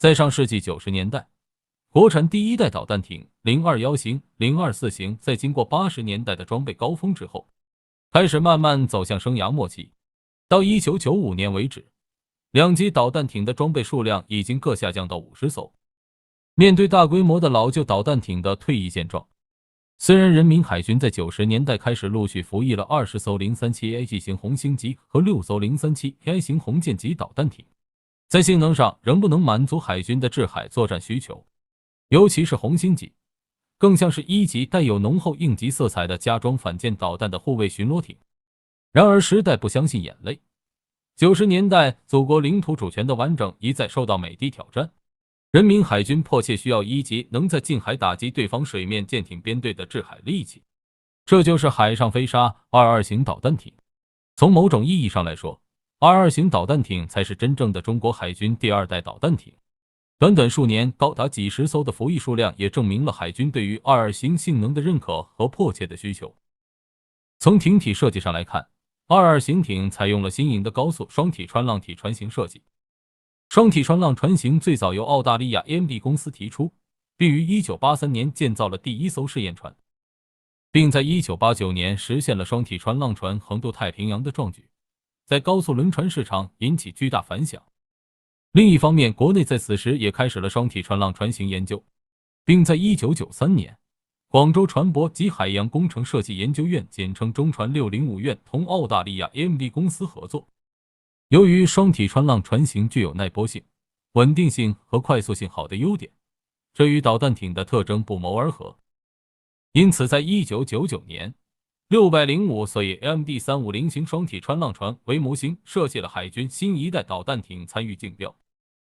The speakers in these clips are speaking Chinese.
在上世纪90年代，国产第一代导弹艇021型、024型在经过80年代的装备高峰之后，开始慢慢走向生涯末期。到1995年为止，两级导弹艇的装备数量已经各下降到50艘。面对大规模的老旧导弹艇的退役现状，虽然人民海军在90年代开始陆续服役了20艘037AG 型红星级和6艘037AI 型红箭级导弹艇，在性能上仍不能满足海军的制海作战需求，尤其是红星级，更像是一级带有浓厚应急色彩的加装反舰导弹的护卫巡逻艇。然而时代不相信眼泪，90年代祖国领土主权的完整一再受到美帝挑战，人民海军迫切需要一级能在近海打击对方水面舰艇编队的制海利器，这就是海上飞鲨22型导弹艇。从某种意义上来说，22型导弹艇才是真正的中国海军第二代导弹艇。短短数年，高达几十艘的服役数量也证明了海军对于22型性能的认可和迫切的需求。从艇体设计上来看，22型艇采用了新颖的高速双体穿浪体船型设计。双体穿浪船型最早由澳大利亚 AMD 公司提出，并于1983年建造了第一艘试验船，并在1989年实现了双体穿浪船横渡太平洋的壮举，在高速轮船市场引起巨大反响。另一方面，国内在此时也开始了双体穿浪船型研究，并在1993年，广州船舶及海洋工程设计研究院简称中船605院同澳大利亚 AMD 公司合作。由于双体穿浪船型具有耐波性、稳定性和快速性好的优点，这与导弹艇的特征不谋而合。因此在1999年，605所以 AMD 350型双体穿浪船为模型设计了海军新一代导弹艇参与竞标。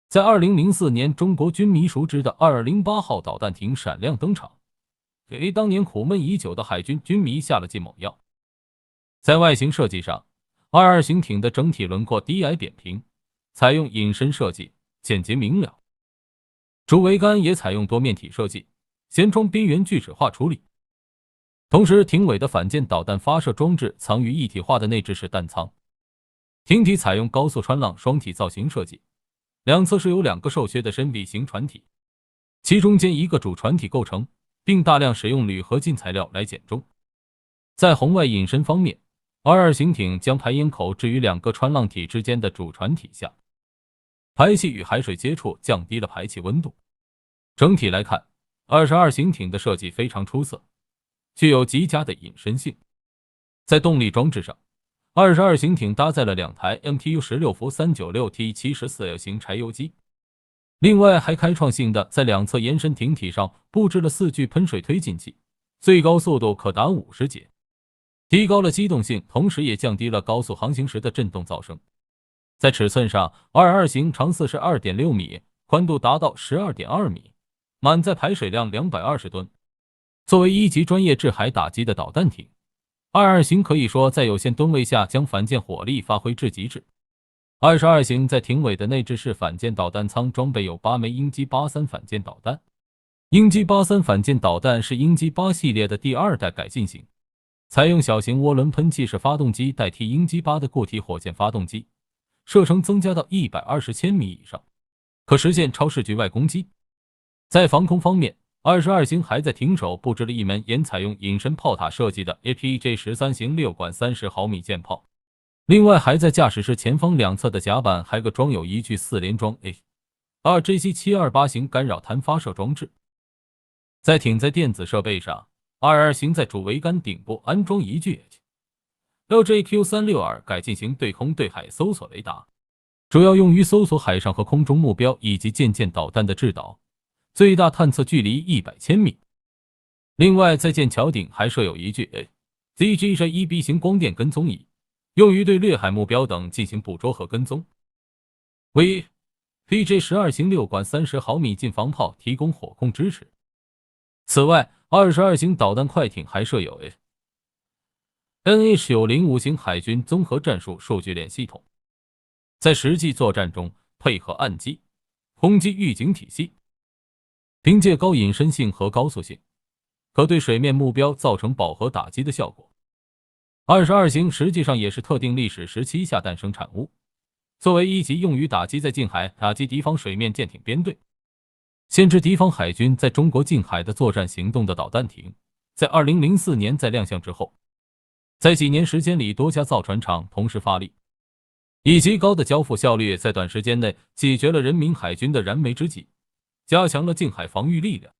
在2004年，中国军迷熟知的2208号导弹艇闪亮登场，给当年苦闷已久的海军军迷下了剂猛药。在外形设计上，22型艇的整体轮廓低矮扁平，采用隐身设计，简洁明了。主桅杆也采用多面体设计，舷窗边缘锯齿化处理。同时，艇尾的反舰导弹发射装置藏于一体化的内置式弹舱。艇体采用高速穿浪双体造型设计，两侧是由2个受削的深 V 型船体，其中间一个主船体构成，并大量使用铝合金材料来减重。在红外隐身方面，22型艇将排烟口置于2个穿浪体之间的主船体下，排气与海水接触降低了排气温度。整体来看，22型艇的设计非常出色，具有极佳的隐身性。在动力装置上，22型艇搭载了2台 MTU 16伏 396T 74L 型柴油机，另外还开创性的在2侧延伸艇体上布置了4具喷水推进器，最高速度可达50节，提高了机动性，同时也降低了高速航行时的震动噪声。在尺寸上，22型长42.6米，宽度达到12.2米，满载排水量220吨。作为一级专业制海打击的导弹艇，22型可以说在有限吨位下将反舰火力发挥至极致。22型在艇尾的内置式反舰导弹舱装备有8枚鹰击83反舰导弹。鹰击83反舰导弹是鹰击8系列的第2代改进型，采用小型涡轮喷气式发动机代替鹰击8的固体火箭发动机，射程增加到120千米以上，可实现超视距外攻击。在防空方面，22型还在艇首布置了一门沿采用隐身炮塔设计的 APJ-13 型6管30毫米舰炮，另外还在驾驶室前方2侧的甲板还个装有一具4联装 ARJC728 型干扰弹发射装置。在艇载电子设备上，22型在主桅杆顶部安装一具 LJQ-36R 改进型对空对海搜索雷达，主要用于搜索海上和空中目标以及舰导弹的制导，最大探测距离100千米。另外，在舰桥顶还设有一具 ZGJ-1B 型光电跟踪仪，用于对掠海目标等进行捕捉和跟踪，为 PJ-12 型6管30毫米近防炮提供火控支持。此外，22型导弹快艇还设有 NH905 型海军综合战术数据链系统，在实际作战中配合岸基、空基预警体系，凭借高隐身性和高速性，可对水面目标造成饱和打击的效果。22型实际上也是特定历史时期下诞生产物，作为一级用于打击在近海打击敌方水面舰艇编队，限制敌方海军在中国近海的作战行动的导弹艇，在2004年在亮相之后，在几年时间里多家造船厂同时发力，以极高的交付效率在短时间内解决了人民海军的燃眉之急，加强了近海防御力量。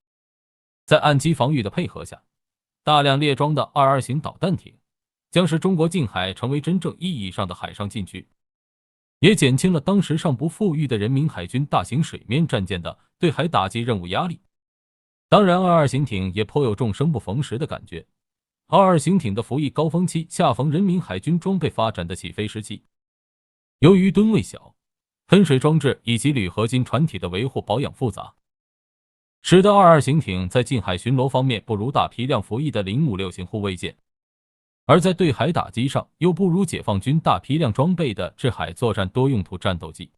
在岸基防御的配合下，大量列装的22型导弹艇将使中国近海成为真正意义上的海上禁区，也减轻了当时尚不富裕的人民海军大型水面战舰的对海打击任务压力。当然，22型艇也颇有种生不逢时的感觉。22型艇的服役高峰期恰逢人民海军装备发展的起飞时期，由于吨位小、喷水装置以及铝合金船体的维护保养复杂，使得22型艇在近海巡逻方面不如大批量服役的056型护卫舰，而在对海打击上又不如解放军大批量装备的制海作战多用途战斗机。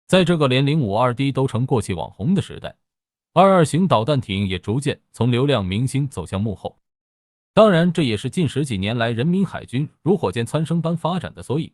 在这个连052D 都成过气网红的时代，22型导弹艇也逐渐从流量明星走向幕后。当然，这也是近10几年来人民海军如火箭蹿升般发展的缩影。